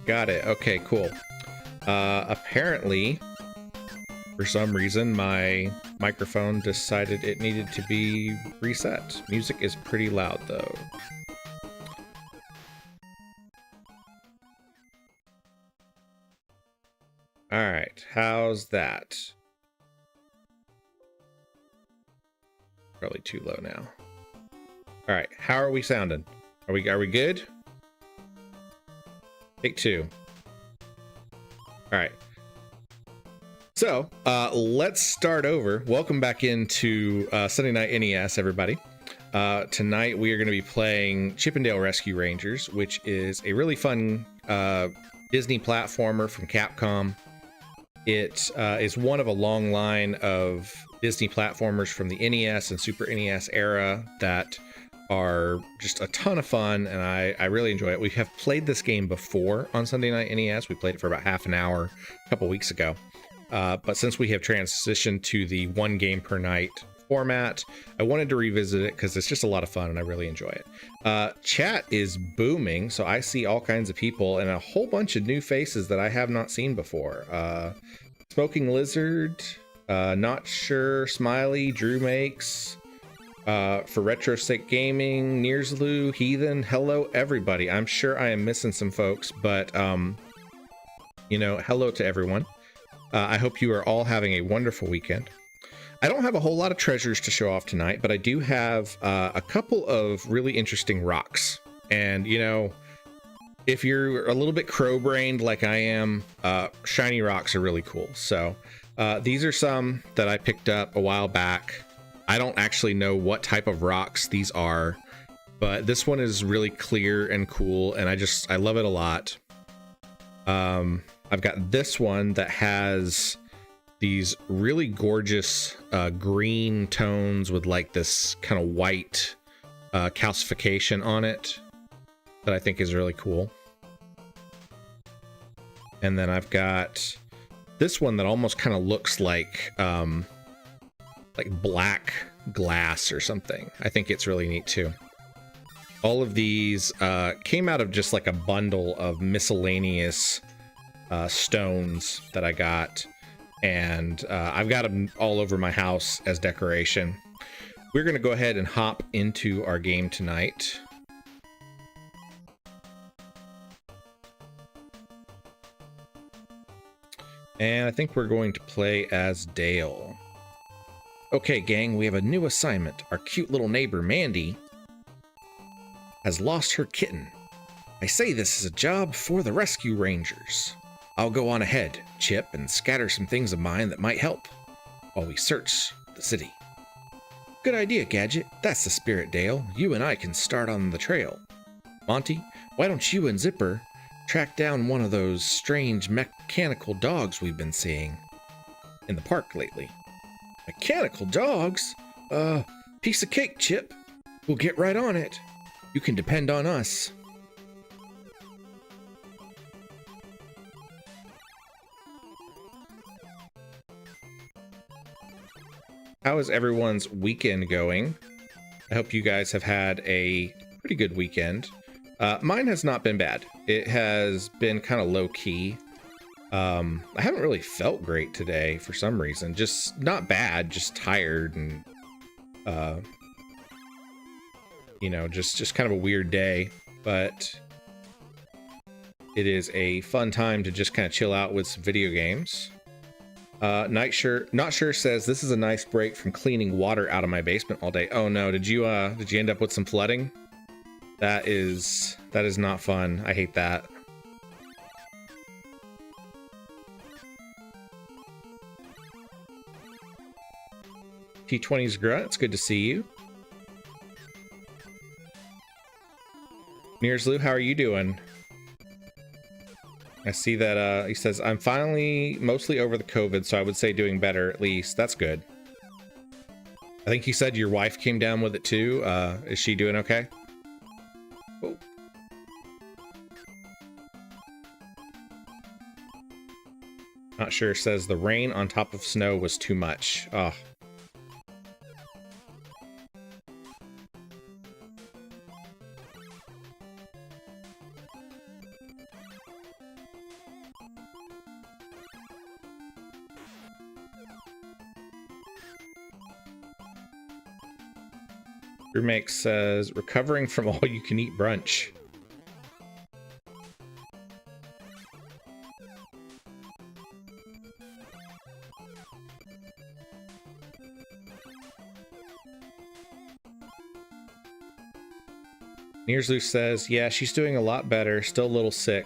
Got it. Okay, cool. Apparently, for some reason, my microphone decided it needed to be reset. Music is pretty loud, though. All right, how's that? Probably too low now. All right, how are we sounding? Are we good? Take two. All right. So let's start over. Welcome back into Sunday Night NES, everybody. Tonight we are going to be playing Chip 'n Dale Rescue Rangers, which is a really fun Disney platformer from Capcom. It is one of a long line of Disney platformers from the NES and Super NES era that are just a ton of fun, and I really enjoy it. We have played this game before on Sunday Night NES. We played it for about half an hour a couple weeks ago. But since we have transitioned to the one game per night format, I wanted to revisit it because it's just a lot of fun and I really enjoy it. Chat is booming, so I see all kinds of people and a whole bunch of new faces that I have not seen before. Smoking Lizard, Not Sure, Smiley, Drew Makes, for Retro Stick Gaming, Nearsloo, Heathen, hello everybody. I'm sure I am missing some folks, but you know, hello to everyone. I hope you are all having a wonderful weekend. I don't have a whole lot of treasures to show off tonight, but I do have a couple of really interesting rocks. And, you know, if you're a little bit crow-brained like I am, shiny rocks are really cool. So these are some that I picked up a while back. I don't actually know what type of rocks these are, but this one is really clear and cool, and I love it a lot. I've got this one that has these really gorgeous green tones with like this kind of white calcification on it that I think is really cool. And then I've got this one that almost kind of looks like black glass or something. I think it's really neat too. All of these came out of just like a bundle of miscellaneous stones that I got. And I've got them all over my house as decoration. We're going to go ahead and hop into our game tonight. And I think we're going to play as Dale. Okay, gang, we have a new assignment. Our cute little neighbor, Mandy, has lost her kitten. I say this is a job for the Rescue Rangers. I'll go on ahead, Chip, and scatter some things of mine that might help while we search the city. Good idea, Gadget. That's the spirit, Dale. You and I can start on the trail. Monty, why don't you and Zipper track down one of those strange mechanical dogs we've been seeing in the park lately? Mechanical dogs? Piece of cake, Chip. We'll get right on it. You can depend on us. How is everyone's weekend going? I hope you guys have had a pretty good weekend. Mine has not been bad. It has been kind of low key. I haven't really felt great today for some reason. Just not bad, just tired and you know, just kind of a weird day, but it is a fun time to just kind of chill out with some video games. Not sure says this is a nice break from cleaning water out of my basement all day. Oh no, did you end up with some flooding? That is not fun. I hate that. T20's Grunt, it's good to see you. Nearsloo, how are you doing? I see that he says, I'm finally mostly over the COVID, so I would say doing better at least. That's good. I think he said your wife came down with it too. Is she doing okay? Oh. Not sure says the rain on top of snow was too much. Oh. Remake says, recovering from all you can eat brunch. Nearsloo says, yeah, she's doing a lot better. Still a little sick,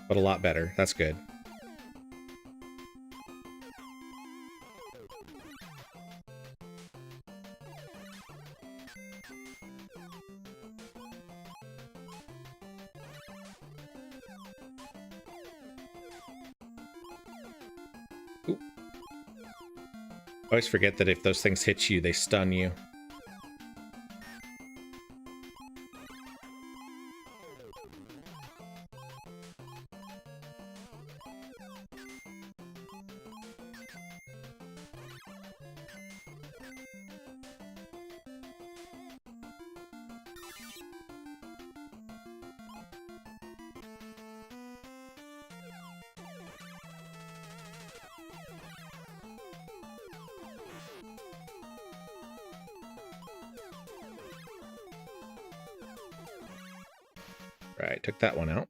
but a lot better. That's good. Ooh. I always forget that if those things hit you, they stun you. Right, took that one out.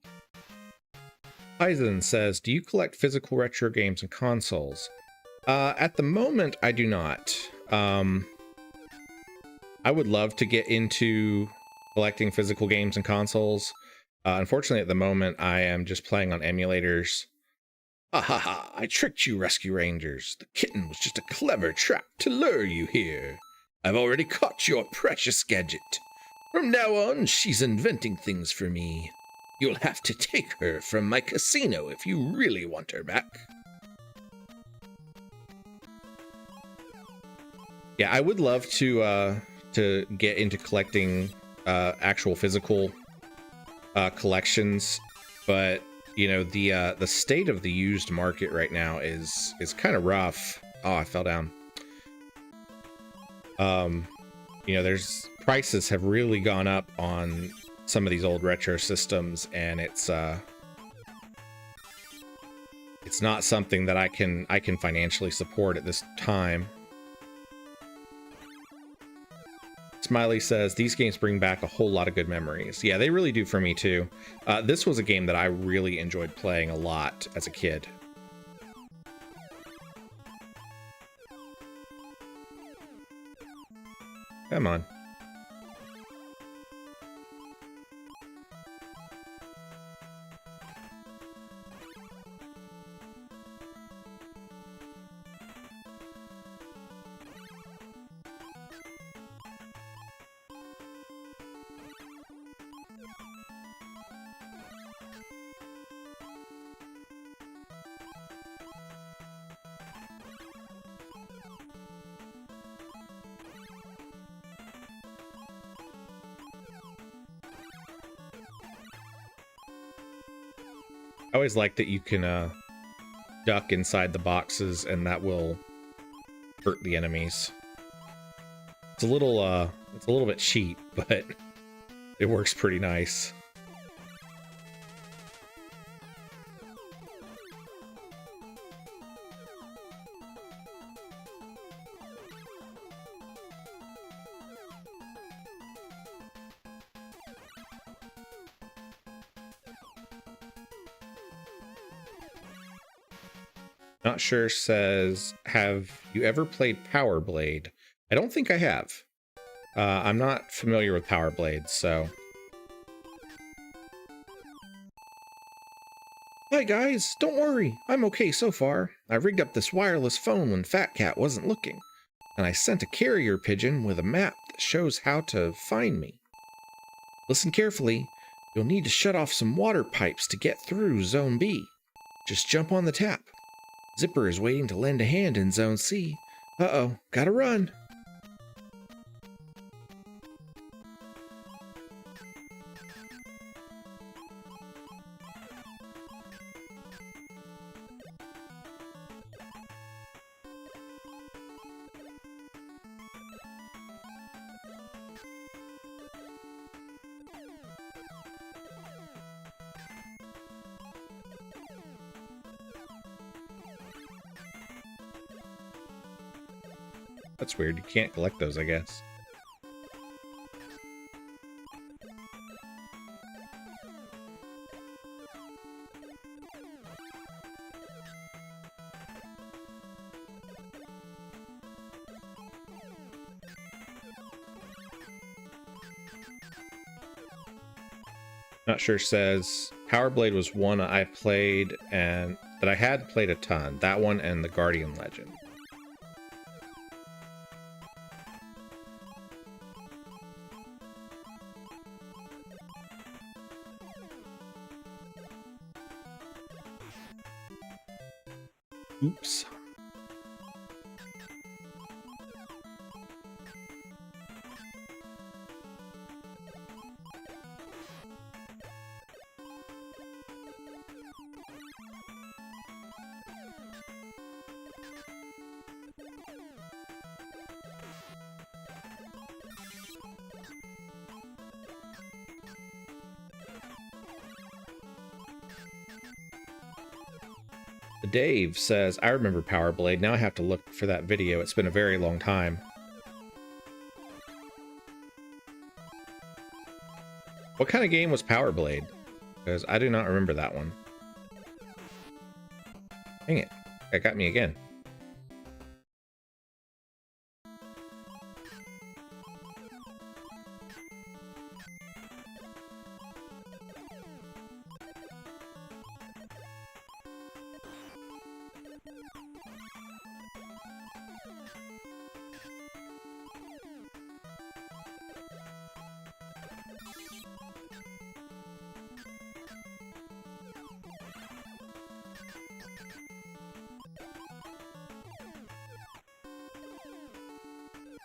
Eisen says, do you collect physical retro games and consoles? At the moment, I do not. I would love to get into collecting physical games and consoles. Unfortunately, at the moment, I am just playing on emulators. Ah ha ha, I tricked you, Rescue Rangers. The kitten was just a clever trap to lure you here. I've already caught your precious gadget. From now on, she's inventing things for me. You'll have to take her from my casino if you really want her back. Yeah, I would love to get into collecting actual physical collections, but you know the state of the used market right now is kind of rough. Oh, I fell down. You know, prices have really gone up on some of these old retro systems, and it's not something that I can financially support at this time. Smiley says, these games bring back a whole lot of good memories. Yeah, they really do for me too. This was a game that I really enjoyed playing a lot as a kid. Come on. I always like that you can duck inside the boxes and that will hurt the enemies. It's a little bit cheap, but it works pretty nice. Not sure says, have you ever played Power Blade? I don't think I have. I'm not familiar with Power Blade, so. Hi guys, don't worry, I'm okay so far. I rigged up this wireless phone when Fat Cat wasn't looking, and I sent a carrier pigeon with a map that shows how to find me. Listen carefully, you'll need to shut off some water pipes to get through Zone B. Just jump on the tap. Zipper is waiting to lend a hand in Zone C. Uh-oh, gotta run. That's weird. You can't collect those, I guess. Not sure says Power Blade was one I played and that I had played a ton. That one and the Guardian Legend. Oops. Dave says, I remember Power Blade. Now I have to look for that video. It's been a very long time. What kind of game was Power Blade? Because I do not remember that one. Dang it. That got me again.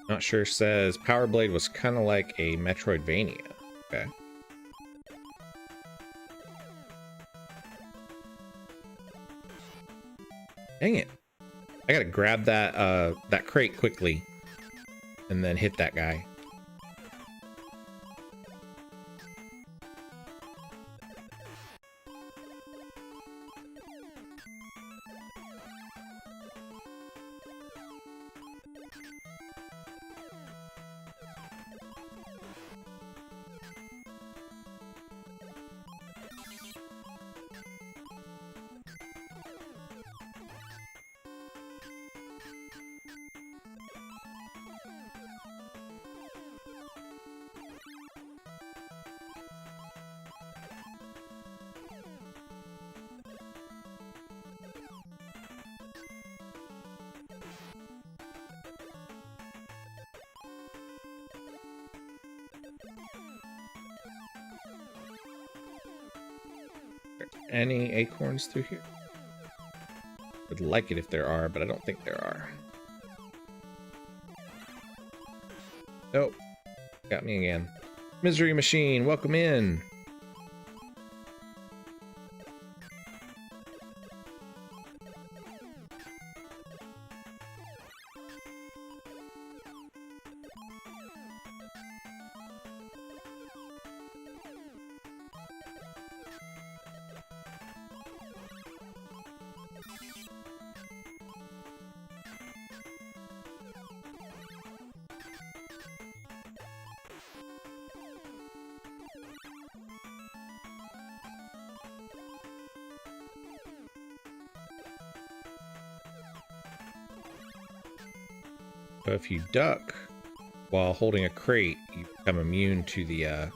Not sure says Power Blade was kind of like a Metroidvania. Okay. Dang it. I gotta grab that that crate quickly and then hit that guy. Any acorns through here? Would like it if there are, but I don't think there are. Nope. Got me again. Misery Machine, welcome in. So if you duck while holding a crate, you become immune to the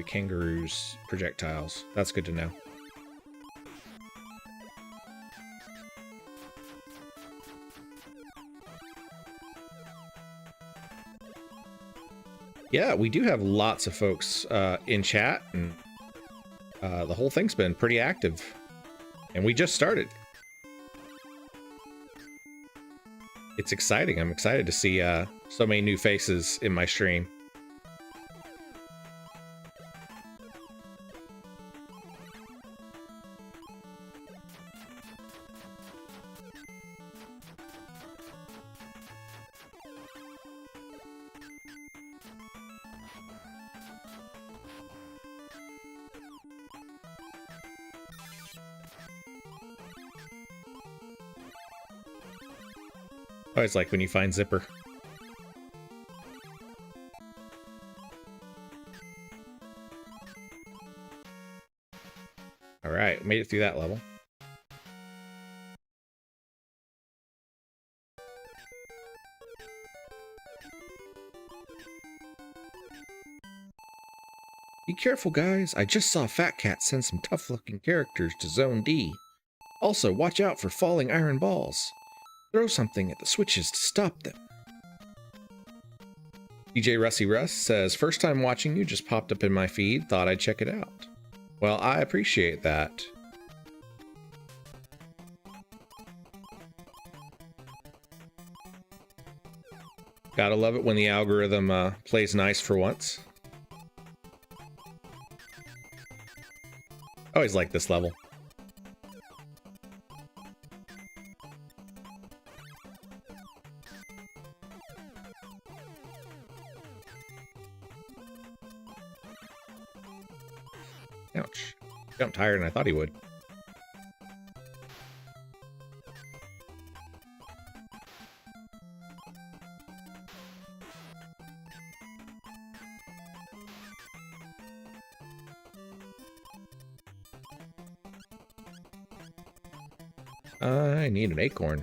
kangaroo's projectiles. That's good to know. Yeah, we do have lots of folks in chat, and the whole thing's been pretty active. And we just started. It's exciting. I'm excited to see so many new faces in my stream. Oh, it's like when you find Zipper. All right, made it through that level. You careful, guys. I just saw Fat Cat send some tough-looking characters to Zone D. Also, watch out for falling iron balls. Throw something at the switches to stop them. DJ Rusty Russ says, first time watching you, just popped up in my feed. Thought I'd check it out. Well, I appreciate that. Gotta love it when the algorithm plays nice for once. Always like this level. Ouch. Jumped higher than I thought he would. I need an acorn.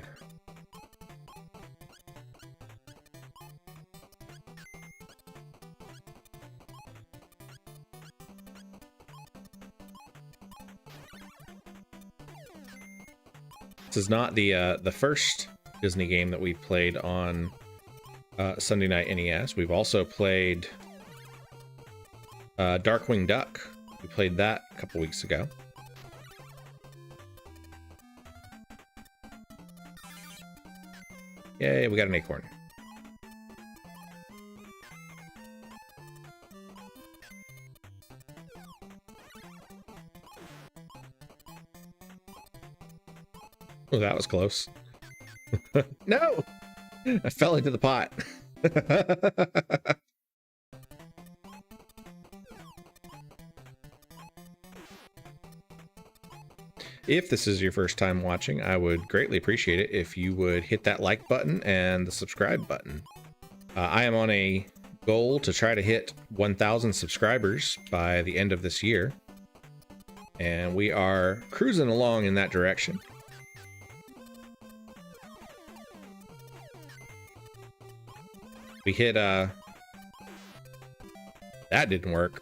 This is not the first Disney game that we played on Sunday Night NES. We've also played Darkwing Duck. We played that a couple weeks ago. Yay, we got an acorn. Oh, that was close. No! I fell into the pot. If this is your first time watching, I would greatly appreciate it if you would hit that like button and the subscribe button. I am on a goal to try to hit 1,000 subscribers by the end of this year, and we are cruising along in that direction. We hit, that didn't work.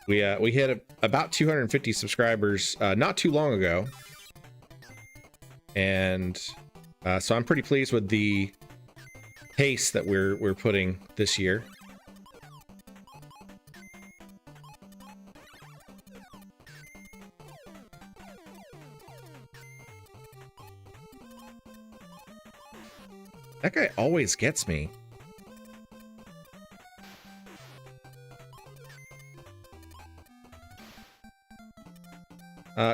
We hit about 250 subscribers not too long ago, and so I'm pretty pleased with the pace that we're putting this year. That guy always gets me.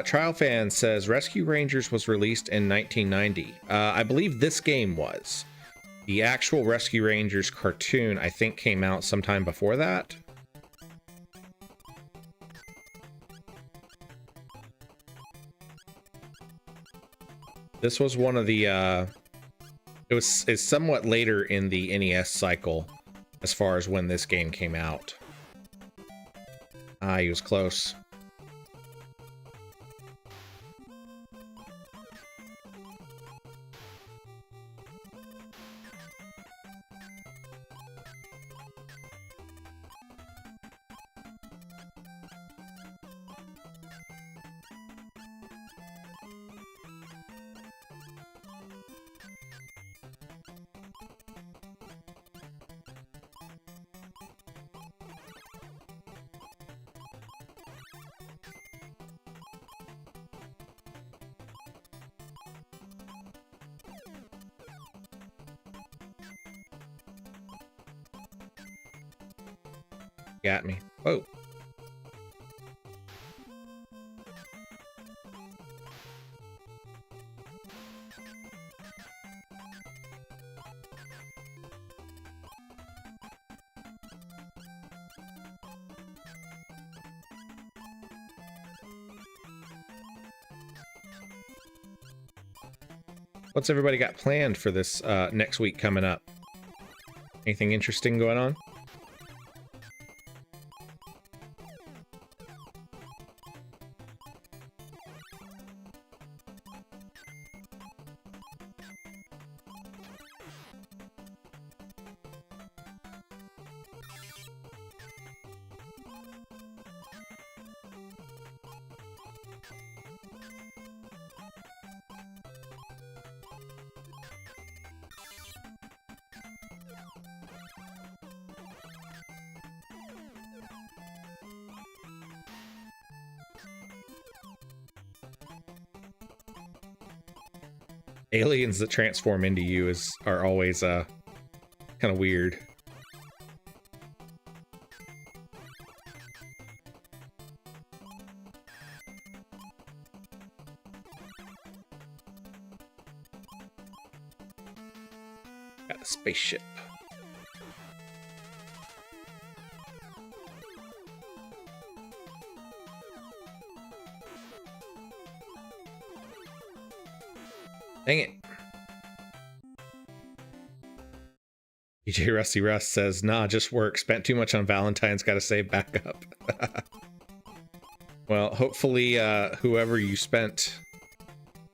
Trial Fan says Rescue Rangers was released in 1990. I believe this game was. The actual Rescue Rangers cartoon, I think, came out sometime before that. This was one of the it's somewhat later in the NES cycle as far as when this game came out. He was close. Got me. Whoa. What's everybody got planned for this next week coming up? Anything interesting going on? Aliens that transform into you are always kind of weird. Got a spaceship. Dang it. DJ Rusty Rust says, nah, just work. Spent too much on Valentine's, gotta save back up. Well, hopefully whoever you spent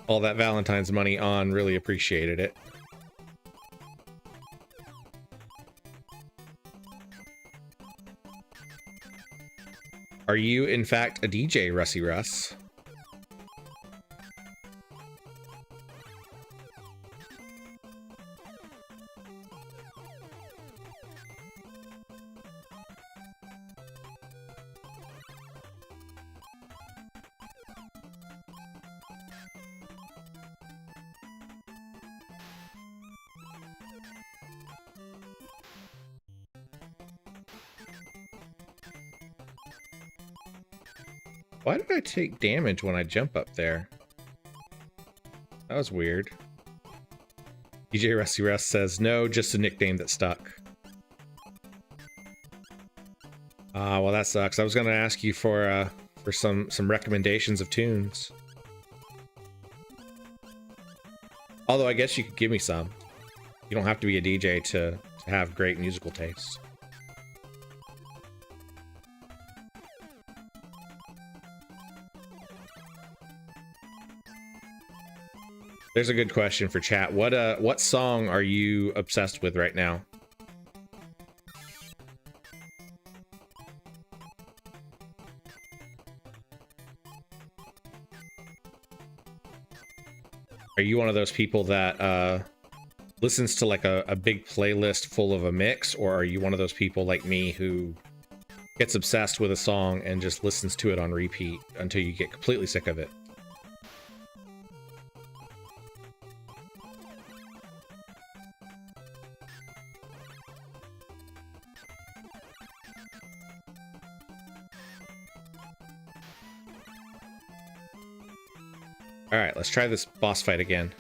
all that Valentine's money on really appreciated it. Are you, in fact, a DJ, Rusty Russ? Why did I take damage when I jump up there? That was weird. DJ Rusty Rust says, no, just a nickname that stuck. Well, that sucks. I was going to ask you for some recommendations of tunes. Although I guess you could give me some. You don't have to be a DJ to have great musical taste. There's a good question for chat. What song are you obsessed with right now? Are you one of those people that listens to like a big playlist full of a mix, or are you one of those people like me who gets obsessed with a song and just listens to it on repeat until you get completely sick of it? Alright, let's try this boss fight again.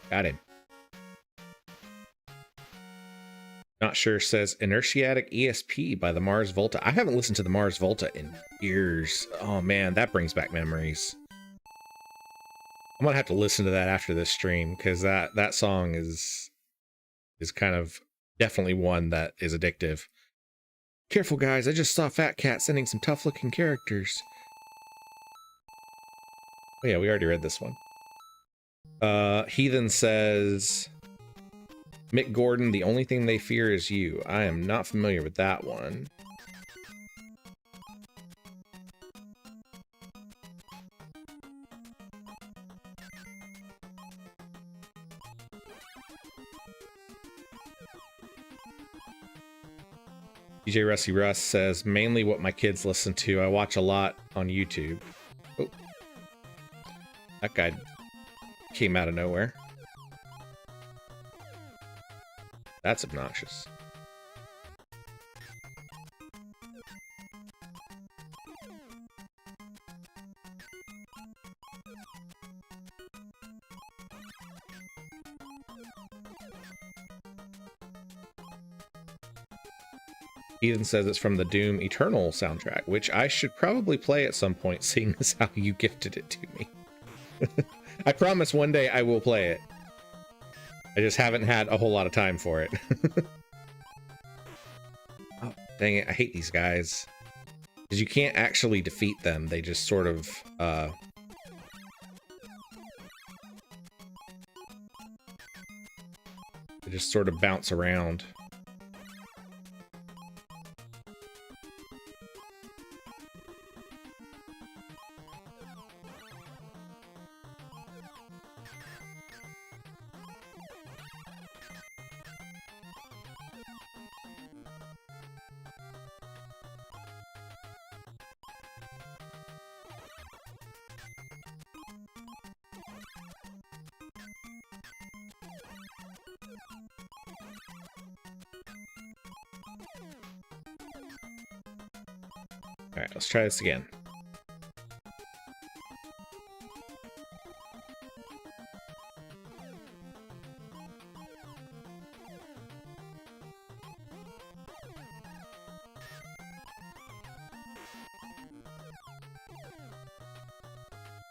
Got him. Not sure says Inertiatic ESP by the Mars Volta. I haven't listened to the Mars Volta in years. Oh man, that brings back memories. I'm gonna have to listen to that after this stream, because that song is kind of definitely one that is addictive. Careful guys, I just saw Fat Cat sending some tough looking characters. Oh yeah, we already read this one. Heathen says, Mick Gordon, the only thing they fear is you. I am not familiar with that one. DJ Rusty Russ says, mainly what my kids listen to. I watch a lot on YouTube. Oh. That guy came out of nowhere. That's obnoxious. Ethan says it's from the Doom Eternal soundtrack, which I should probably play at some point, seeing as how you gifted it to me. I promise one day I will play it. I just haven't had a whole lot of time for it. Oh, dang it. I hate these guys. Because you can't actually defeat them. They just sort of, they just sort of bounce around. All right, let's try this again.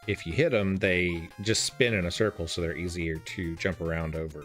If you hit them, they just spin in a circle, so they're easier to jump around over.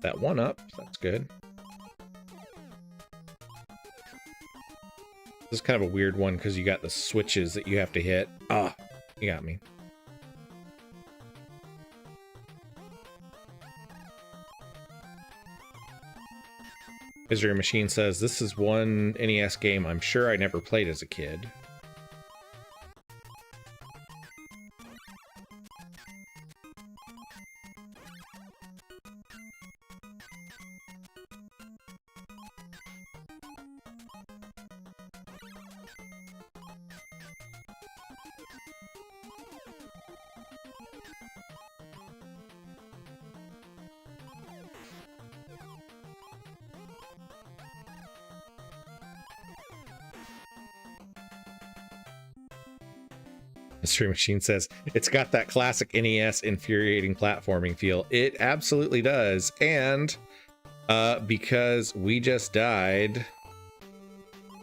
That one up, that's good. This is kind of a weird one because you got the switches that you have to hit. Ah, you got me. Misery Machine says, this is one NES game I'm sure I never played as a kid. Mystery Machine says, it's got that classic NES infuriating platforming feel. It absolutely does. And because we just died,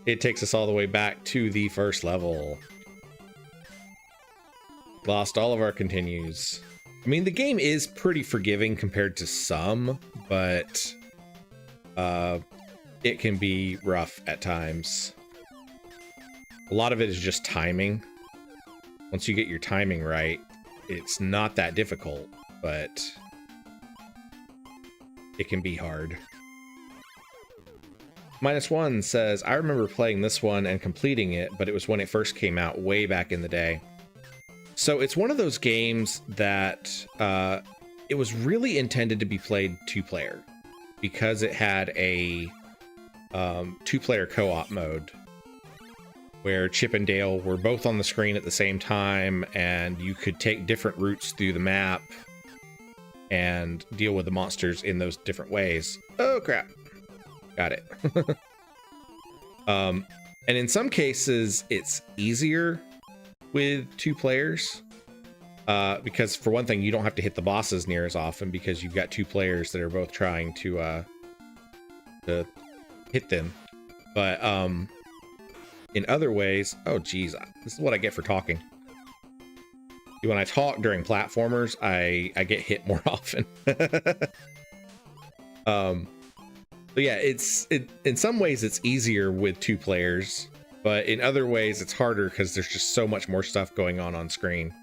it takes us all the way back to the first level. Lost all of our continues. I mean, the game is pretty forgiving compared to some, but it can be rough at times. A lot of it is just timing. Once you get your timing right, it's not that difficult, but it can be hard. -1 says, I remember playing this one and completing it, but it was when it first came out way back in the day. So it's one of those games that it was really intended to be played two-player because it had a two-player co-op mode where Chip and Dale were both on the screen at the same time, and you could take different routes through the map and deal with the monsters in those different ways. Oh, crap. Got it. And in some cases, it's easier with two players. Because, for one thing, you don't have to hit the bosses near as often because you've got two players that are both trying to hit them. But, in other ways, oh geez, this is what I get for talking. When I talk during platformers, I get hit more often. But yeah, in some ways it's easier with two players, but in other ways it's harder because there's just so much more stuff going on screen.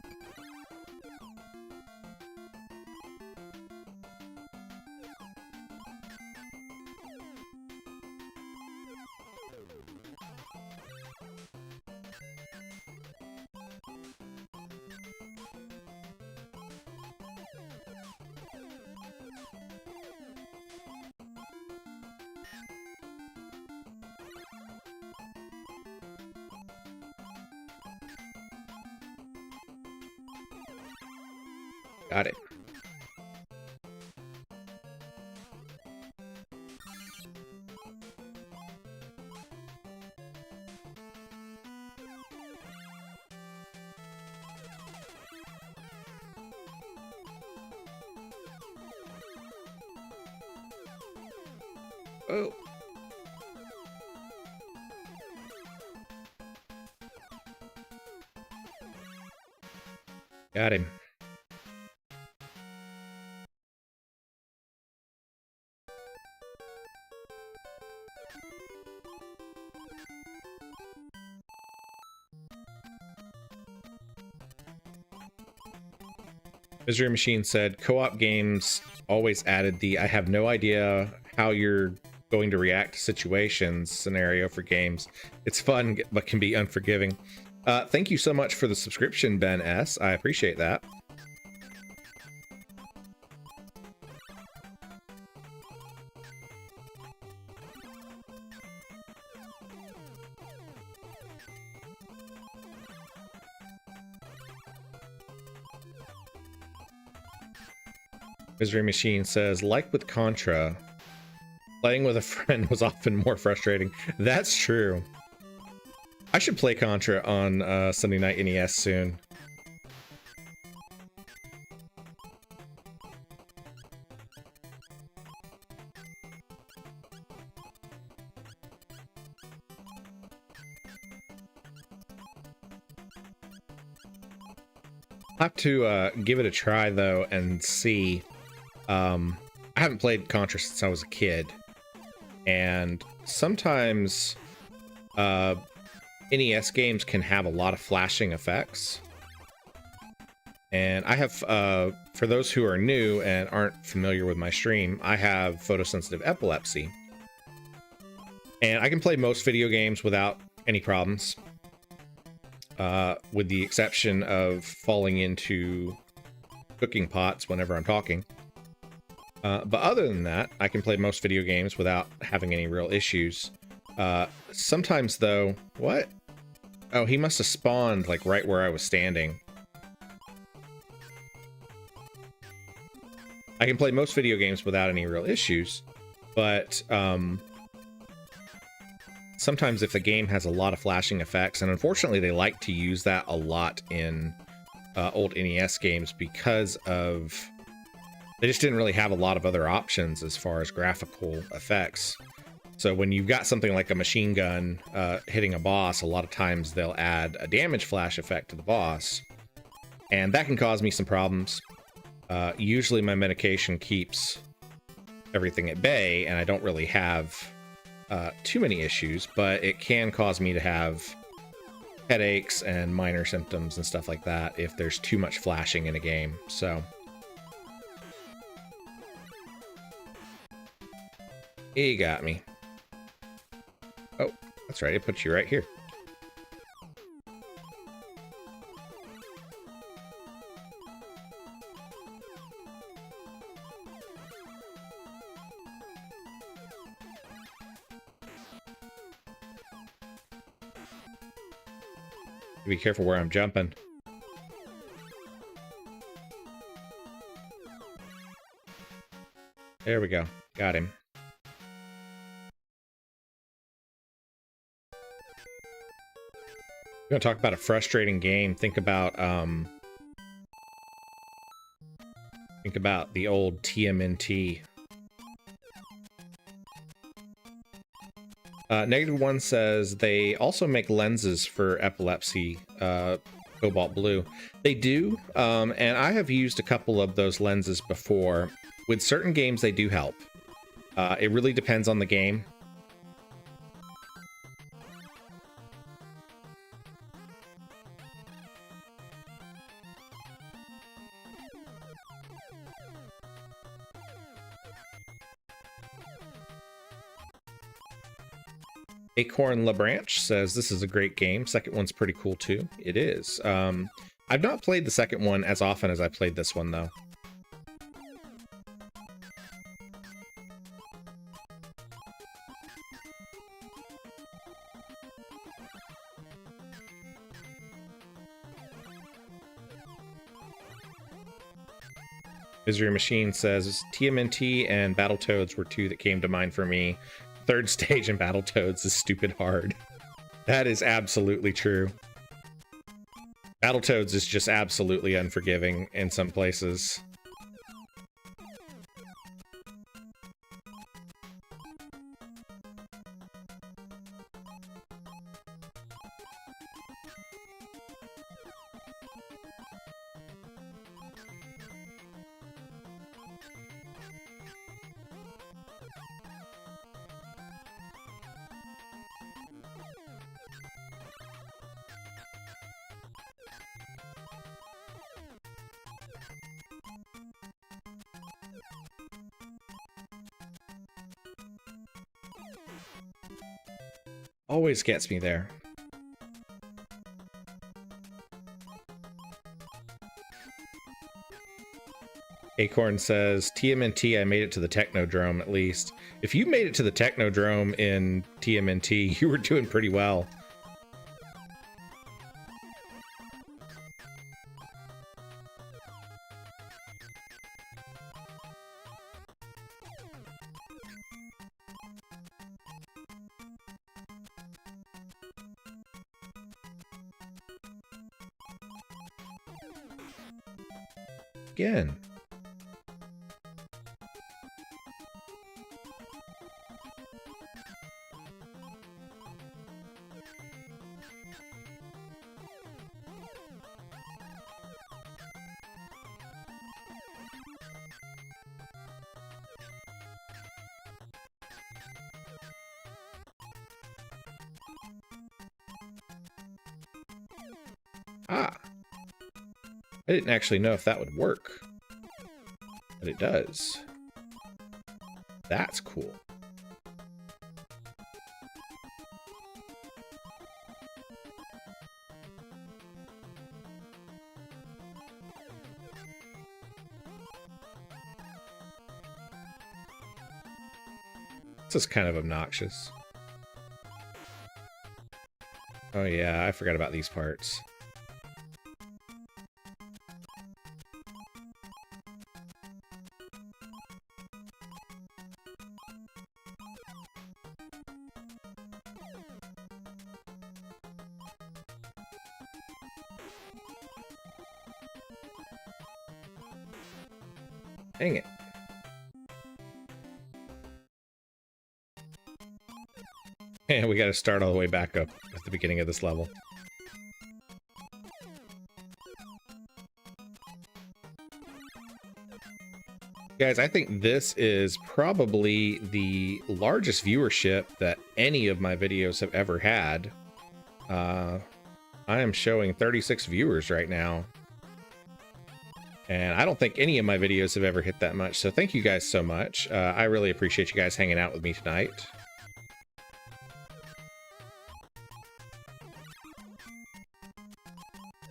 Got it. Oh. Got him. Misery Machine said co-op games always added the I have no idea how you're going to react to situations scenario for games. It's fun, but can be unforgiving. Thank you so much for the subscription, Ben S. I appreciate that. Misery Machine says, like with Contra, playing with a friend was often more frustrating. That's true. I should play Contra on Sunday Night NES soon. I'll have to give it a try, though, and see. I haven't played Contra since I was a kid, and sometimes NES games can have a lot of flashing effects. And I have, for those who are new and aren't familiar with my stream, I have photosensitive epilepsy. And I can play most video games without any problems, with the exception of falling into cooking pots whenever I'm talking. But other than that, I can play most video games without having any real issues. Sometimes, though... What? Oh, he must have spawned, like, right where I was standing. I can play most video games without any real issues, but sometimes if the game has a lot of flashing effects, and unfortunately they like to use that a lot in old NES games because of... They just didn't really have a lot of other options as far as graphical effects. So when you've got something like a machine gun hitting a boss, a lot of times they'll add a damage flash effect to the boss. And that can cause me some problems. Usually my medication keeps everything at bay, and I don't really have too many issues, but it can cause me to have headaches and minor symptoms and stuff like that if there's too much flashing in a game. So... He got me. Oh, that's right. It puts you right here. Be careful where I'm jumping. There we go. Got him. We're gonna talk about a frustrating game. Think about the old TMNT. -1 says they also make lenses for epilepsy, Cobalt Blue. They do, and I have used a couple of those lenses before. With certain games, they do help. It really depends on the game. Acorn LaBranche says this is a great game. Second one's pretty cool too. It is. I've not played the second one as often as I played this one though. Misery Machine says TMNT and Battletoads were two that came to mind for me. Third stage in Battletoads is stupid hard. That is absolutely true. Battletoads is just absolutely unforgiving in some places. Always gets me there. Acorn says, TMNT, I made it to the Technodrome at least. If you made it to the Technodrome in TMNT, you were doing pretty well. Again. Ah. I didn't actually know if that would work. But it does. That's cool. This is kind of obnoxious. Oh yeah, I forgot about these parts. Dang it. And we got to start all the way back up at the beginning of this level. Guys, I think this is probably the largest viewership that any of my videos have ever had. I am showing 36 viewers right now. And I don't think any of my videos have ever hit that much, so thank you guys so much. I really appreciate you guys hanging out with me tonight.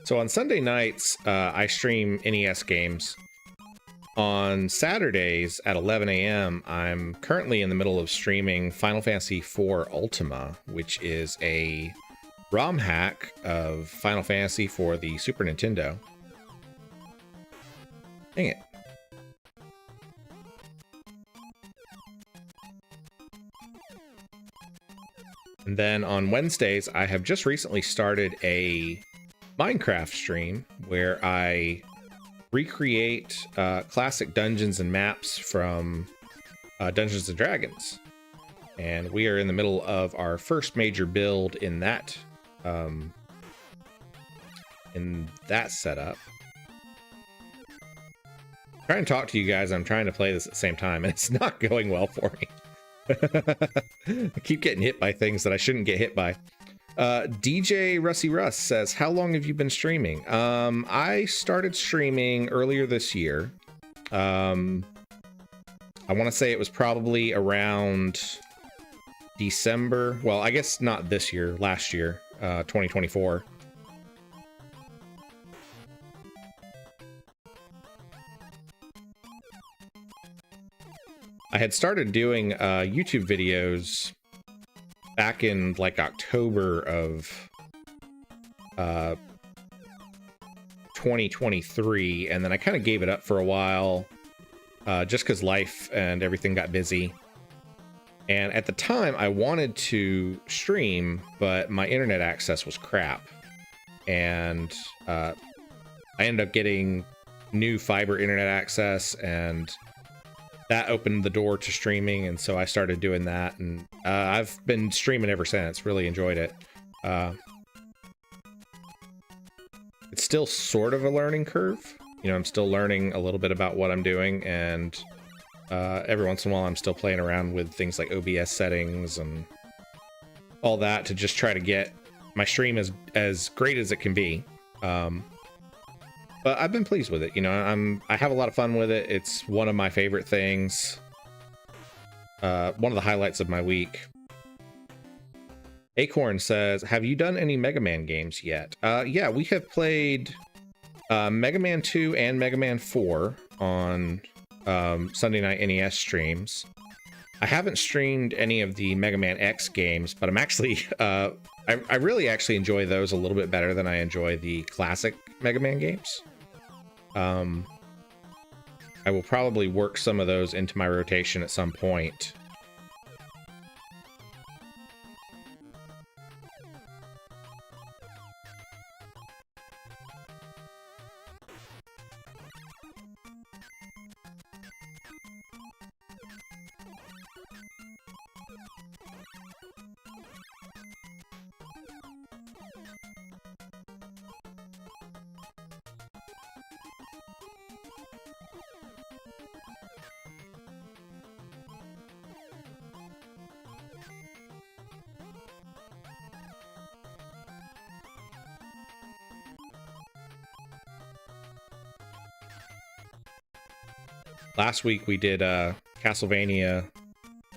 So on Sunday nights, I stream NES games. On Saturdays at 11 a.m., I'm currently in the middle of streaming Final Fantasy IV Ultima, which is a ROM hack of Final Fantasy for the Super Nintendo. Dang it. And then on Wednesdays, I have just recently started a Minecraft stream where I recreate classic dungeons and maps from Dungeons and Dragons. And we are in the middle of our first major build in that setup. I'm trying to talk to you guys. I'm trying to play this at the same time, and it's not going well for me. I keep getting hit by things that I shouldn't get hit by. DJ Rusty Russ says, how long have you been streaming? I started streaming earlier this year. I want to say it was probably around December. Well, I guess not this year, last year, 2024. I had started doing YouTube videos back in like October of 2023, and then I kind of gave it up for a while just because life and everything got busy. And at the time, I wanted to stream, but my internet access was crap. And I ended up getting new fiber internet access, and that opened the door to streaming, and so I started doing that, and I've been streaming ever since. Really enjoyed it. It's still sort of a learning curve. You know, I'm still learning a little bit about what I'm doing, and every once in a while I'm still playing around with things like OBS settings and all that to just try to get my stream as great as it can be. But I've been pleased with it. You know, I have a lot of fun with it. It's one of my favorite things. One of the highlights of my week. Acorn says, have you done any Mega Man games yet? Yeah, we have played Mega Man 2 and Mega Man 4 on Sunday Night NES streams. I haven't streamed any of the Mega Man X games, but I'm actually, I really actually enjoy those a little bit better than I enjoy the classic Mega Man games. I will probably work some of those into my rotation at some point. Last week we did Castlevania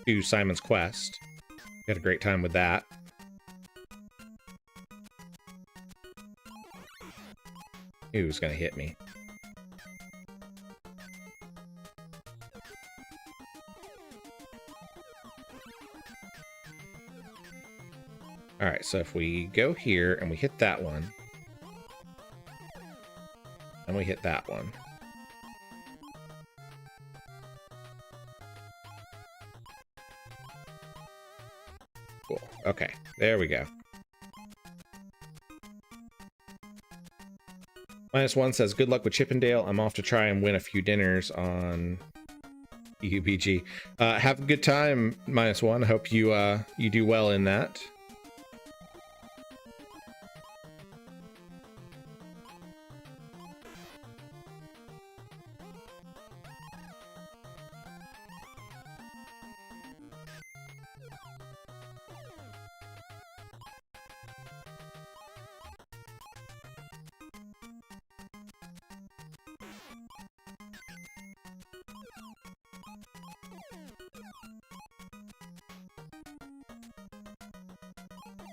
2 Simon's Quest. We had a great time with that. He was gonna hit me. Alright, so if we go here and we hit that one, and we hit that one. Cool. Okay, there we go. -1 says, good luck with Chippendale. I'm off to try and win a few dinners on UBG. Have a good time, -1. I hope you you do well in that.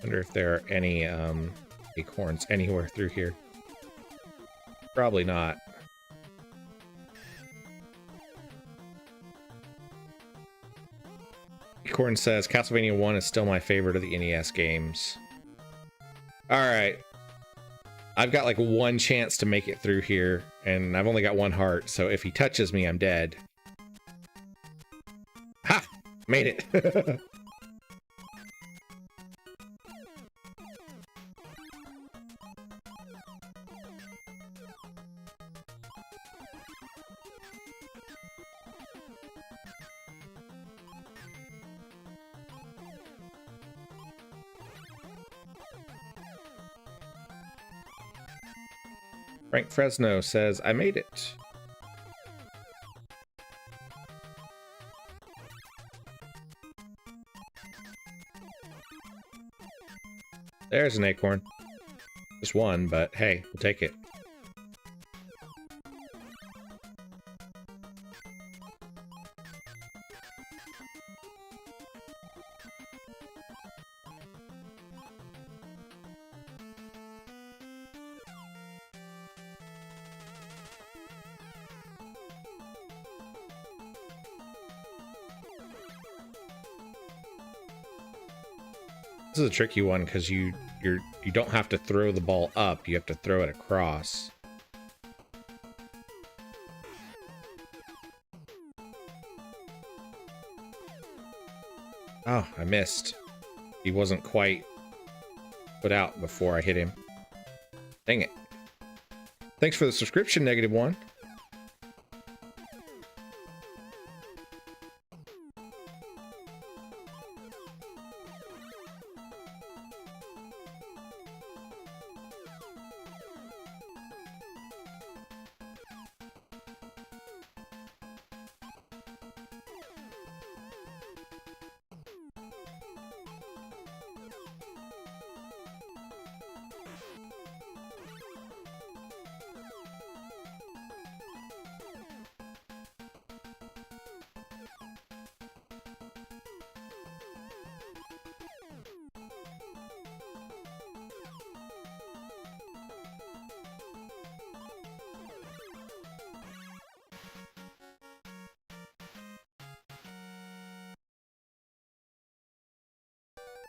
Wonder if there are any acorns anywhere through here. Probably not. Acorn says Castlevania 1 is still my favorite of the NES games. Alright. I've got like one chance to make it through here, and I've only got one heart, so if he touches me, I'm dead. Ha! Made it! Frank Fresno says, I made it. There's an acorn. Just one, but hey, we'll take it. This is a tricky one because you don't have to throw the ball up, you have to throw it across. Oh, I missed. He wasn't quite put out before I hit him. Dang it. Thanks for the subscription, -1.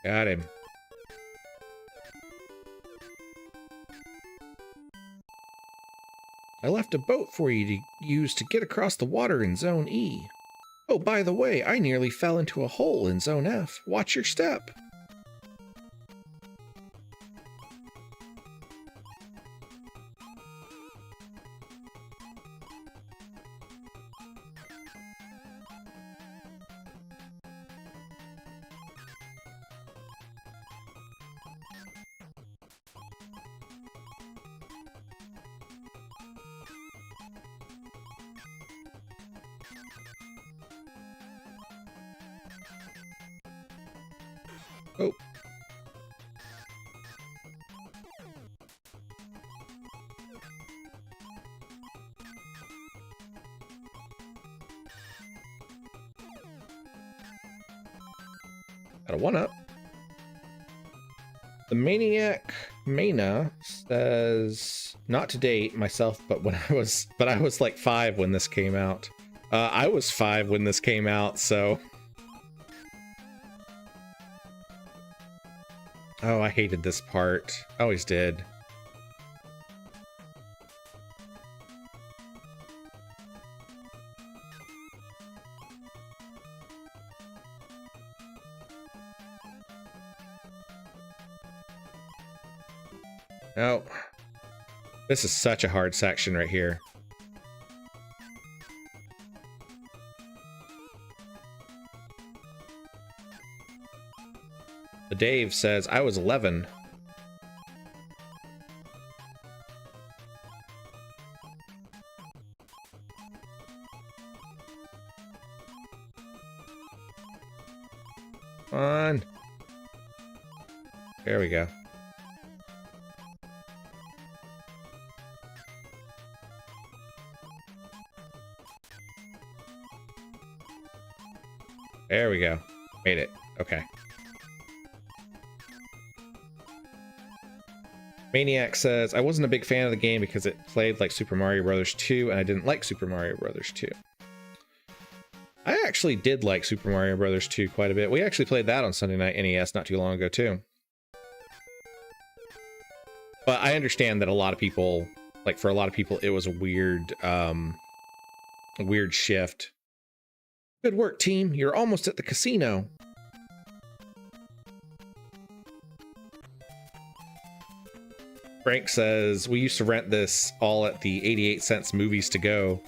Got him. I left a boat for you to use to get across the water in Zone E. Oh, by the way, I nearly fell into a hole in Zone F. Watch your step. Oh. Got a 1-up. The Maniac Mana says, not to date myself, but I was like 5 when this came out. I was 5 when this came out, so. Oh, I hated this part. I always did. Oh, this is such a hard section right here. The Dave says, I was 11. Come on. There we go. There we go. Made it. Okay. Maniac says, I wasn't a big fan of the game because it played like Super Mario Bros. 2, and I didn't like Super Mario Bros. 2. I actually did like Super Mario Bros. 2 quite a bit. We actually played that on Sunday Night NES not too long ago, too. But I understand that a lot of people, like for a lot of people, it was a weird shift. Good work, team. You're almost at the casino. Frank says, we used to rent this all at the 88 cents movies to go.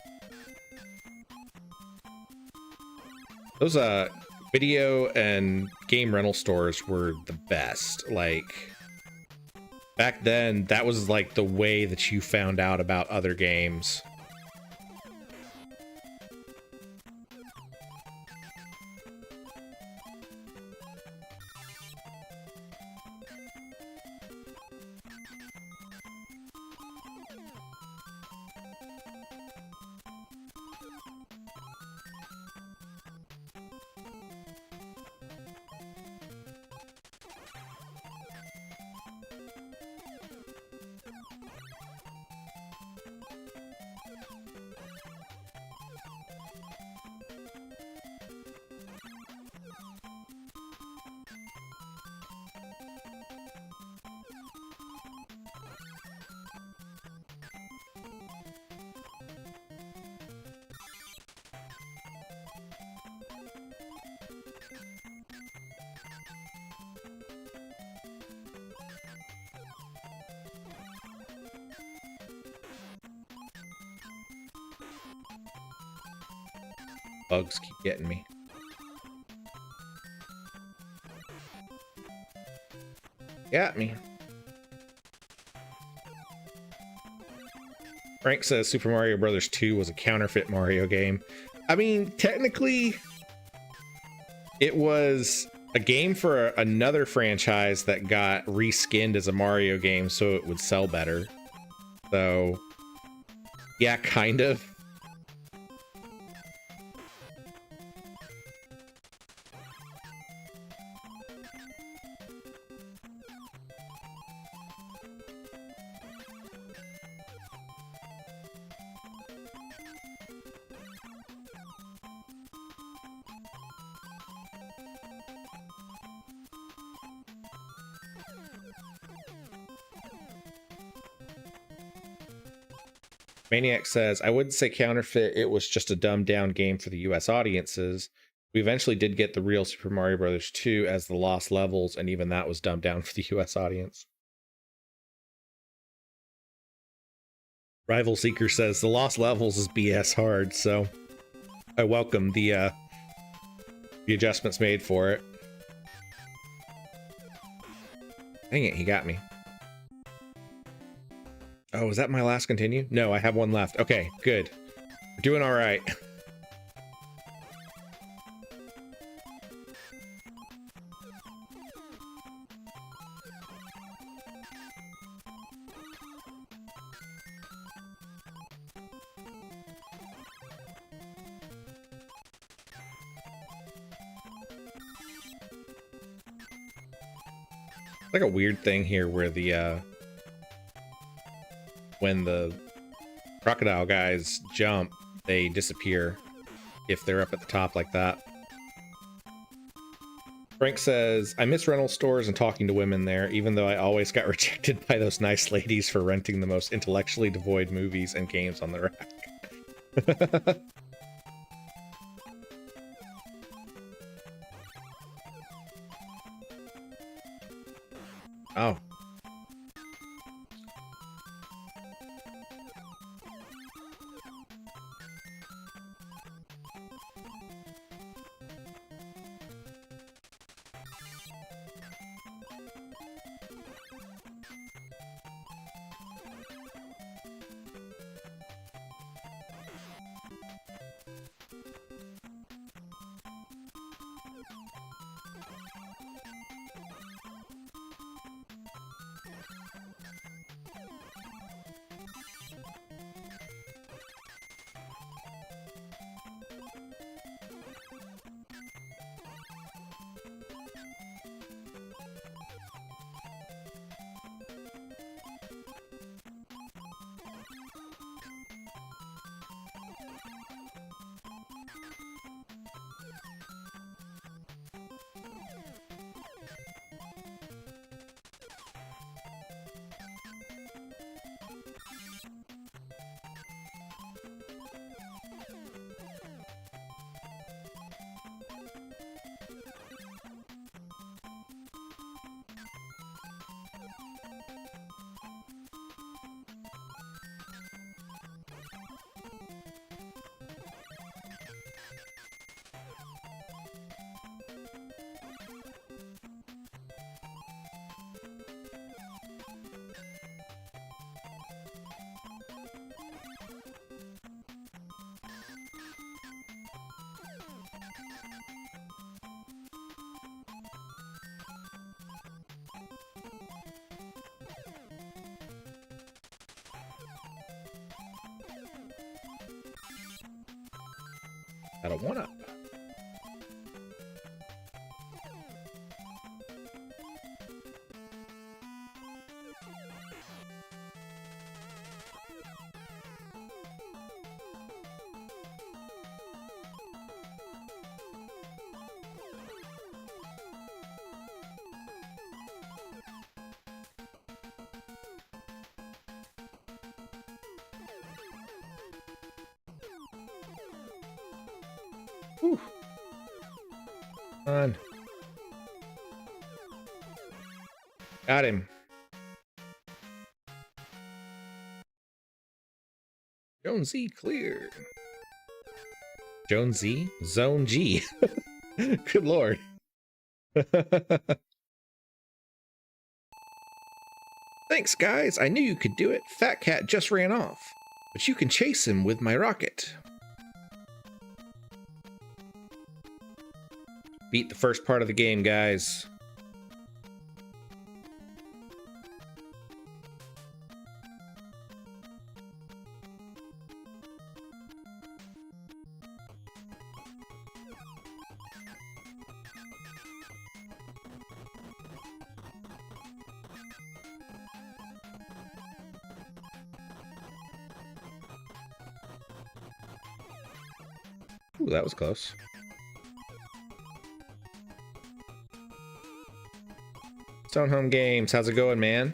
Those video and game rental stores were the best. Like, back then, that was like the way that you found out about other games. Bugs keep getting me. Got me. Frank says Super Mario Bros. 2 was a counterfeit Mario game. I mean, technically, it was a game for another franchise that got reskinned as a Mario game so it would sell better. So, yeah, kind of. Maniac says, I wouldn't say counterfeit, it was just a dumbed down game for the US audiences. We eventually did get the real Super Mario Brothers 2 as the Lost Levels, and even that was dumbed down for the US audience. Rival Seeker says, the Lost Levels is BS hard, so I welcome the adjustments made for it. Dang it, he got me. Oh, is that my last continue? No, I have one left. Okay, good. We're doing all right. Like a weird thing here where the when the crocodile guys jump, they disappear if they're up at the top like that. Frank says, I miss rental stores and talking to women there, even though I always got rejected by those nice ladies for renting the most intellectually devoid movies and games on the rack. Oh. Got a 1-up. Whew. Come on. Got him. Jonesy clear. Jonesy? Zone G. Good lord. Thanks, guys. I knew you could do it. Fat Cat just ran off. But you can chase him with my rocket. Beat the first part of the game, guys. Ooh, that was close. Stone Home Games, how's it going, man?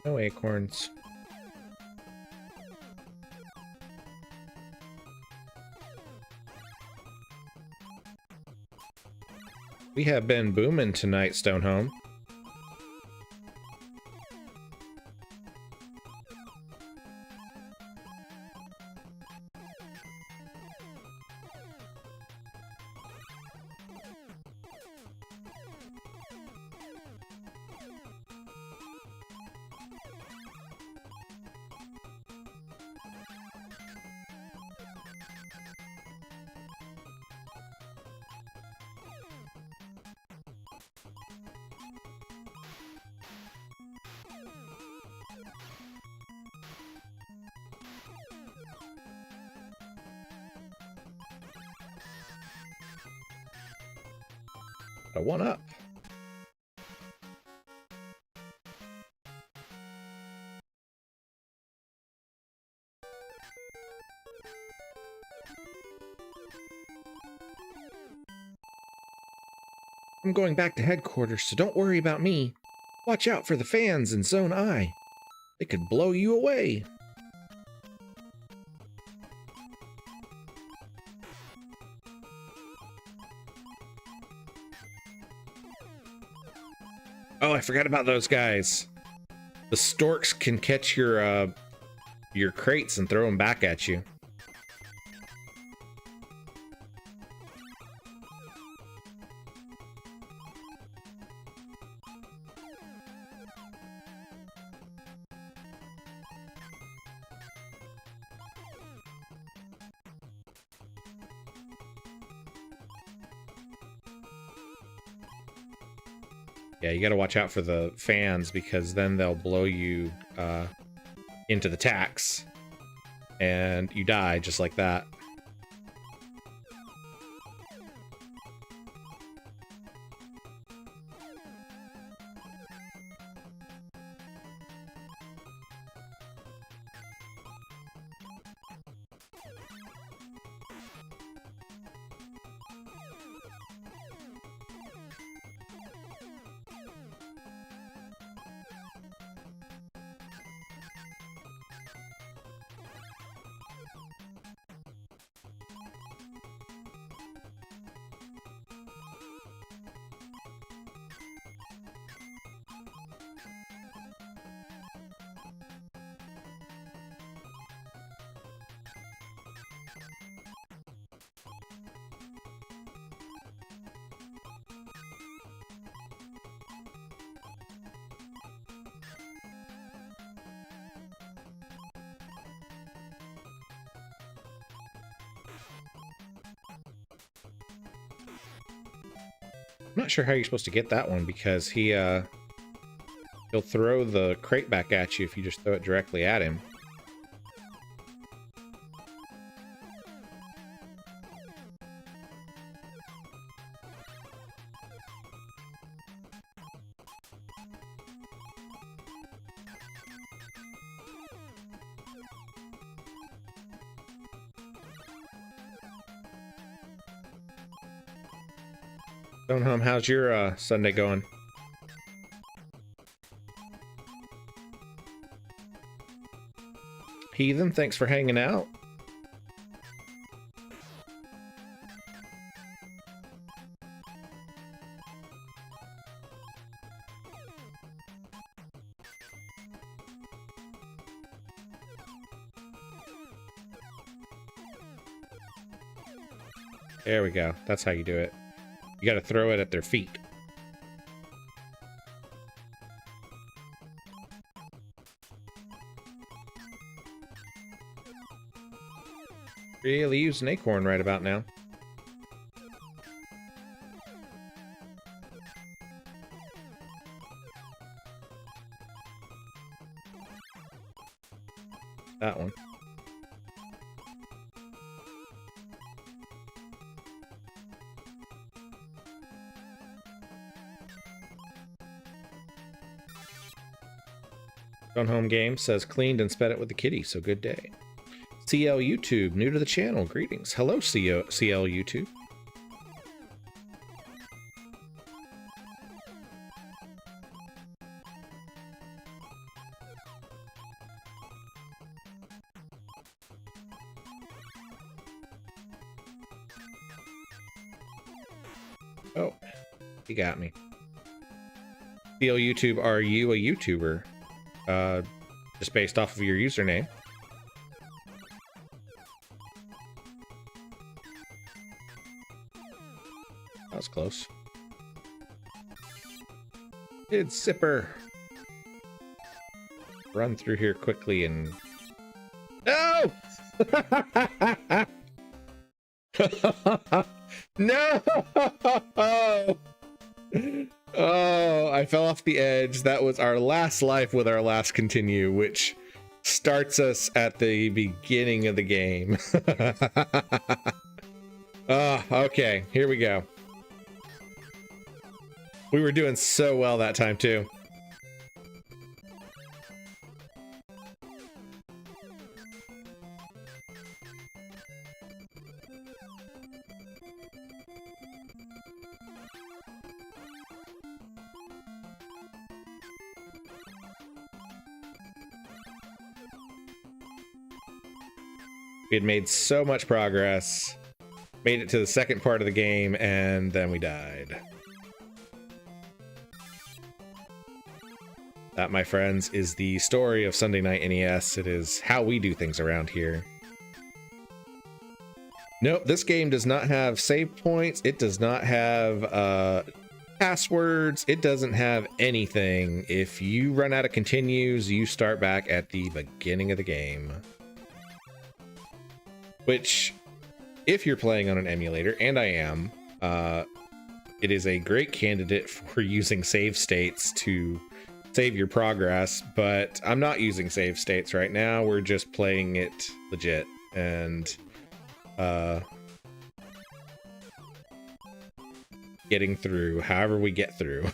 No acorns. We have been booming tonight, Stonehome. A 1-up. I'm going back to headquarters, so don't worry about me. Watch out for the fans in Zone I. They could blow you away. Oh, I forgot about those guys. The storks can catch your crates and throw them back at you. Yeah, you gotta watch out for the fans because then they'll blow you into the tacks and you die just like that. I'm not sure how you're supposed to get that one because he'll throw the crate back at you if you just throw it directly at him. Home, how's your Sunday going? Heathen, thanks for hanging out. There we go. That's how you do it. You gotta throw it at their feet. Really use an acorn right about now. That one. Gone Home Game says cleaned and sped it with the kitty, so good day. CL YouTube, new to the channel, greetings. Hello, CL YouTube. Oh, you got me. Feel YouTube, are you a YouTuber? Just based off of your username. That was close. It's Zipper. Run through here quickly and... No! No! Oh, I fell off the edge. That was our last life with our last continue, which starts us at the beginning of the game. Oh, okay, here we go. We were doing so well that time too. We had made so much progress, made it to the second part of the game, and then we died. That, my friends, is the story of Sunday Night NES. It is how we do things around here. Nope, this game does not have save points. It does not have passwords. It doesn't have anything. If you run out of continues, you start back at the beginning of the game. Which, if you're playing on an emulator, and I am, it is a great candidate for using save states to save your progress, but I'm not using save states right now. We're just playing it legit, and getting through however we get through.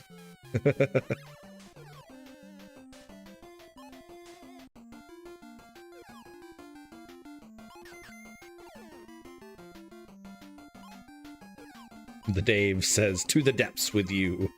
The Dave says, to the depths with you.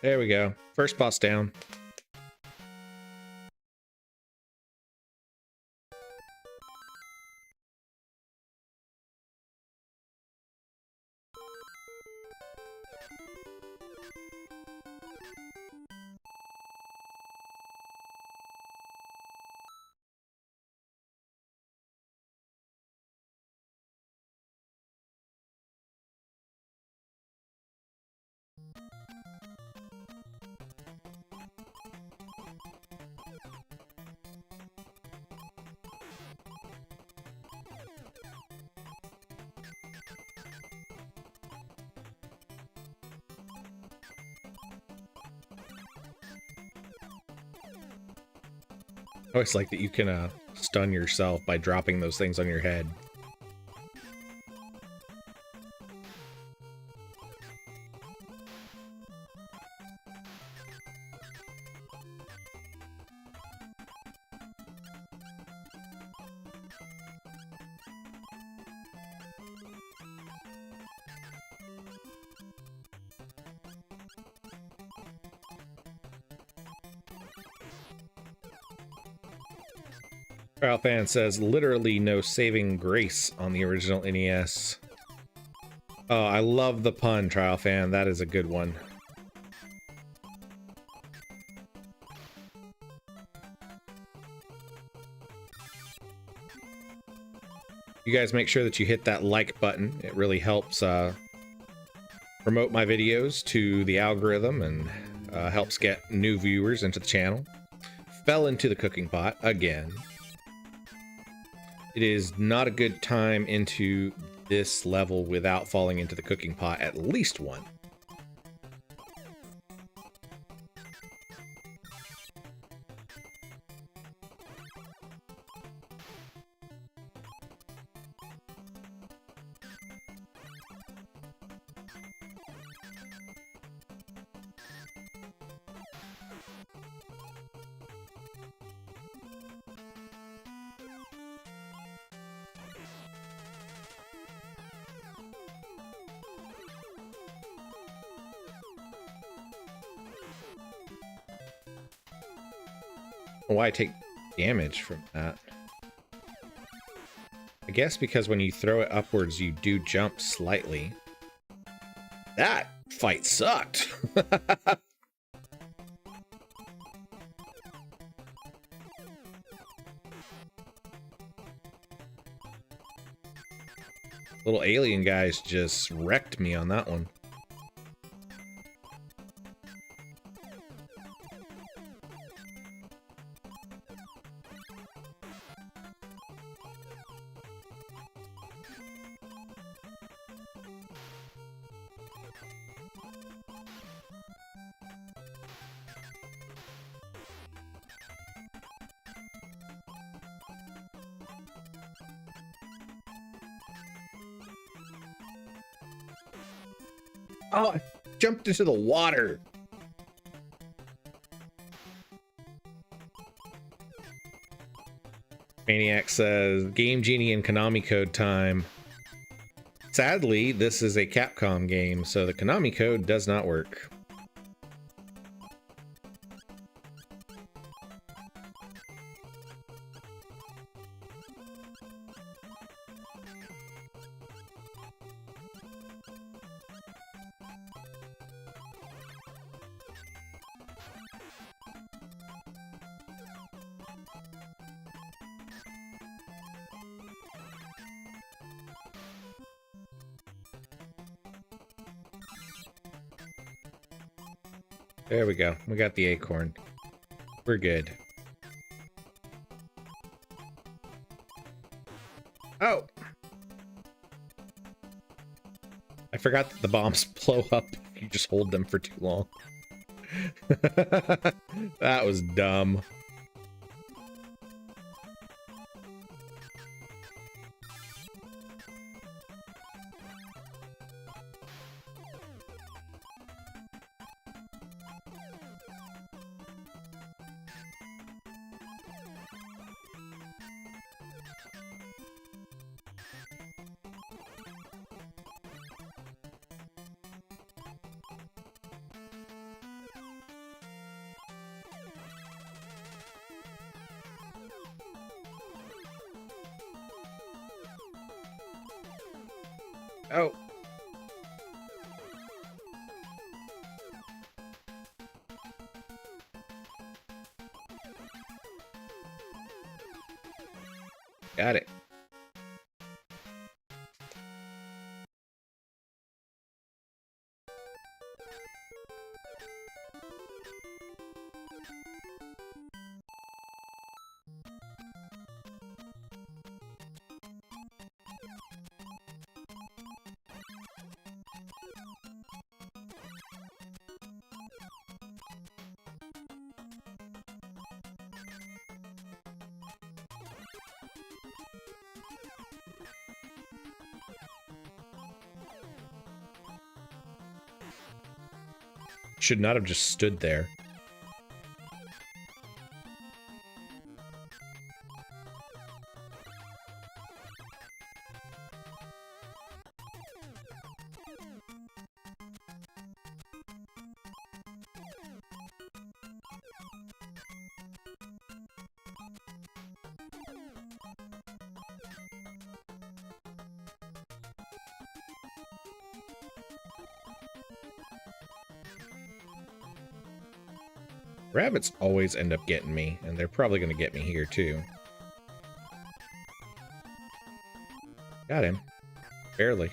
There we go. First boss down. I always like that you can stun yourself by dropping those things on your head. Trial Fan says, literally no saving grace on the original NES. Oh, I love the pun, Trial Fan. That is a good one. You guys make sure that you hit that like button. It really helps promote my videos to the algorithm and helps get new viewers into the channel. Fell into the cooking pot again. It is not a good time into this level without falling into the cooking pot at least one. why I take damage from that. I guess because when you throw it upwards, you do jump slightly. That fight sucked. Little alien guys just wrecked me on that one. Oh, I jumped into the water. Maniac says, Game Genie and Konami code time. Sadly, this is a Capcom game, so the Konami code does not work. There we go. We got the acorn. We're good. Oh! I forgot that the bombs blow up if you just hold them for too long. That was dumb. Oh. Got it. Should not have just stood there. Rabbits always end up getting me, and they're probably going to get me here too. Got him. Barely.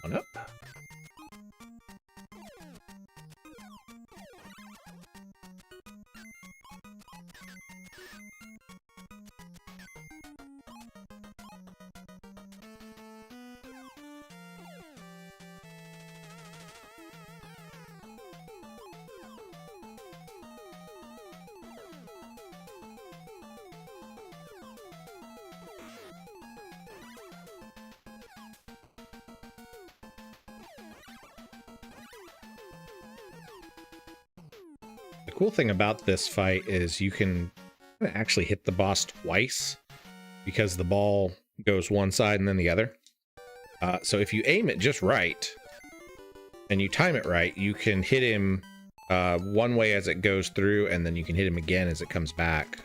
one up. The cool thing about this fight is you can actually hit the boss twice because the ball goes one side and then the other. So if you aim it just right and you time it right, you can hit him one way as it goes through, and then you can hit him again as it comes back.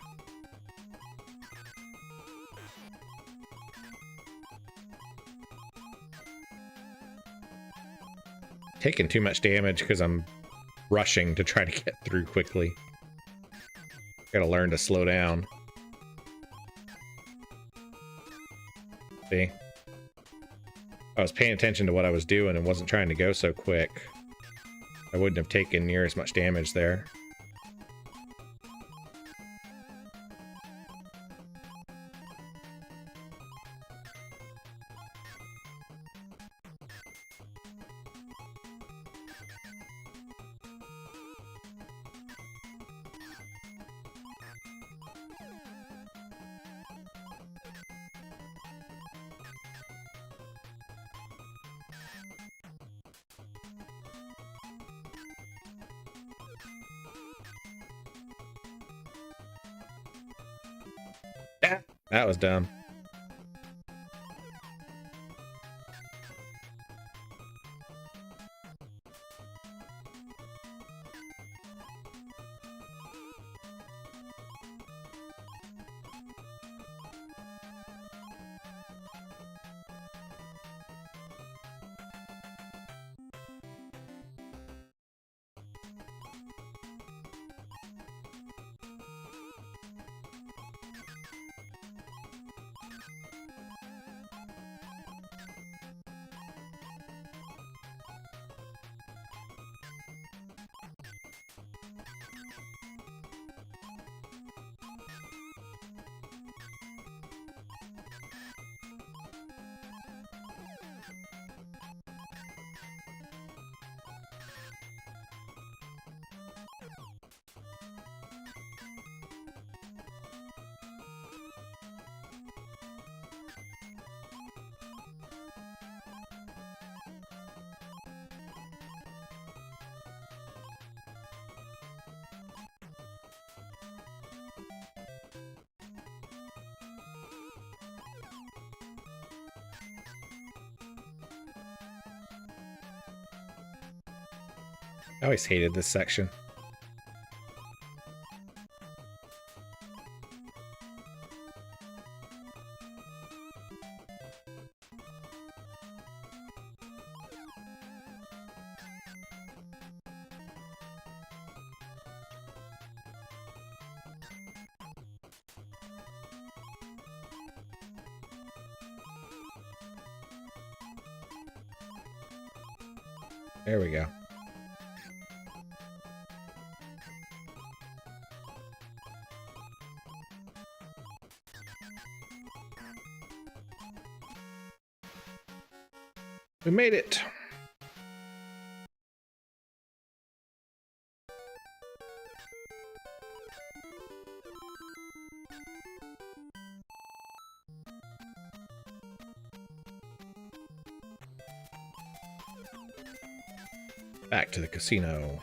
Taking too much damage because I'm rushing to try to get through quickly. Gotta learn to slow down. See? I was paying attention to what I was doing and wasn't trying to go so quick. I wouldn't have taken near as much damage there. That was dumb. I always hated this section. There we go. We made it. Back to the casino.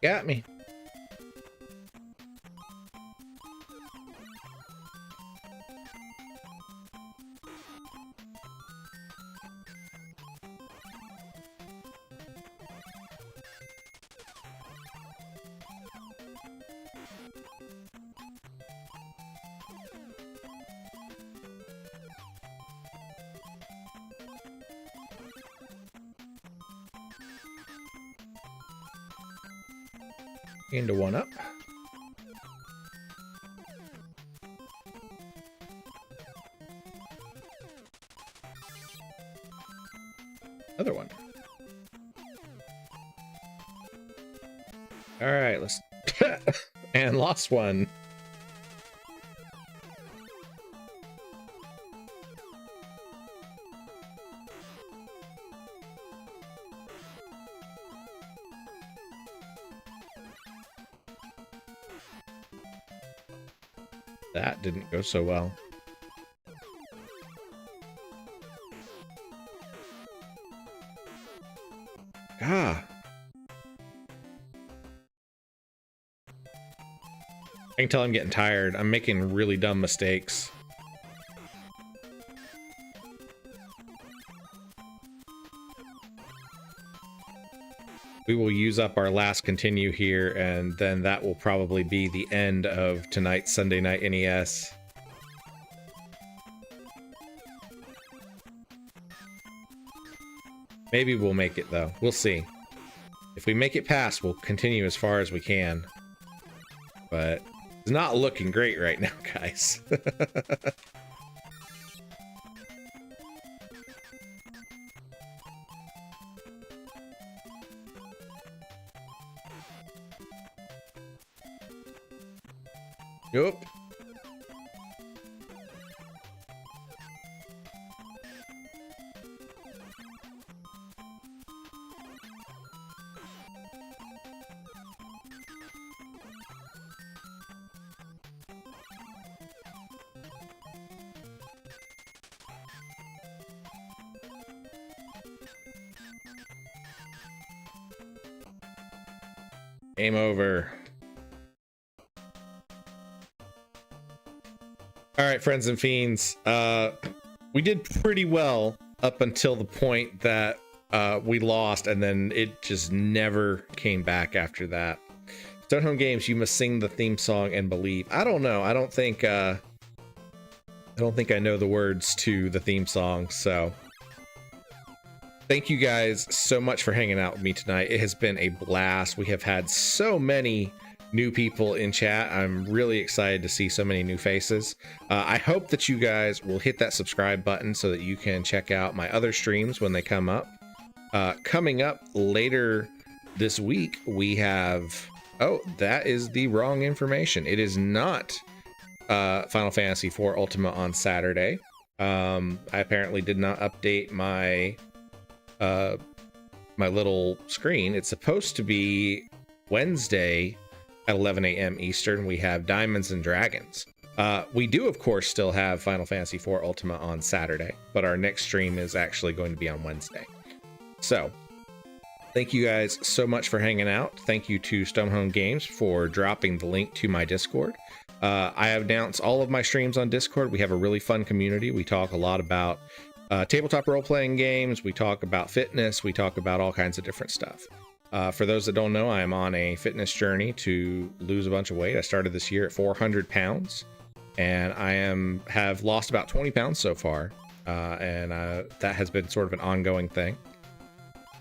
Got me. Into one up. Another one. All right, let's and lost one. That didn't go so well. Ah. I can tell I'm getting tired. I'm making really dumb mistakes. We will use up our last continue here, and then that will probably be the end of tonight's Sunday Night NES. Maybe we'll make it, though. We'll see. If we make it past, we'll continue as far as we can. But it's not looking great right now, guys. Nope. Game over. All right, friends and fiends. We did pretty well up until the point that we lost, and then it just never came back after that. Stone Home Games, you must sing the theme song and believe. I don't know. I don't think I know the words to the theme song, so thank you guys so much for hanging out with me tonight. It has been a blast. We have had so many new people in chat. I'm really excited to see so many new faces. I hope that you guys will hit that subscribe button so that you can check out my other streams when they come up. Coming up later this week, we have... Oh, that is the wrong information. It is not Final Fantasy IV Ultima on Saturday. I apparently did not update my my little screen. It's supposed to be Wednesday at 11 a.m. Eastern. We have Diamonds and Dragons. We do, of course, still have Final Fantasy IV Ultima on Saturday, but our next stream is actually going to be on Wednesday. So, thank you guys so much for hanging out. Thank you to Stone Home Games for dropping the link to my Discord. I have announced all of my streams on Discord. We have a really fun community. We talk a lot about tabletop role-playing games. We talk about fitness. We talk about all kinds of different stuff. For those that don't know, I am on a fitness journey to lose a bunch of weight. I started this year at 400 pounds, and I have lost about 20 pounds so far, and that has been sort of an ongoing thing.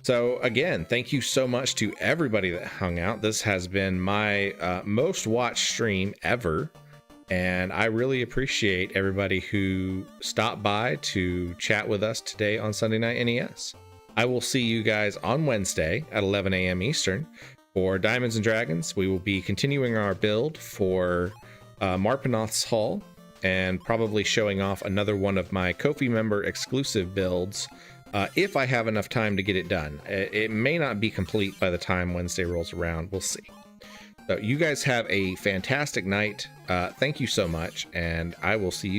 So again, thank you so much to everybody that hung out. This has been my most watched stream ever, and I really appreciate everybody who stopped by to chat with us today on Sunday Night NES. I will see you guys on Wednesday at 11 a.m. Eastern for Diamonds and Dragons. We will be continuing our build for Marpenoth's Hall and probably showing off another one of my Ko-fi member exclusive builds if I have enough time to get it done. It may not be complete by the time Wednesday rolls around. We'll see. So you guys have a fantastic night. Thank you so much, and I will see you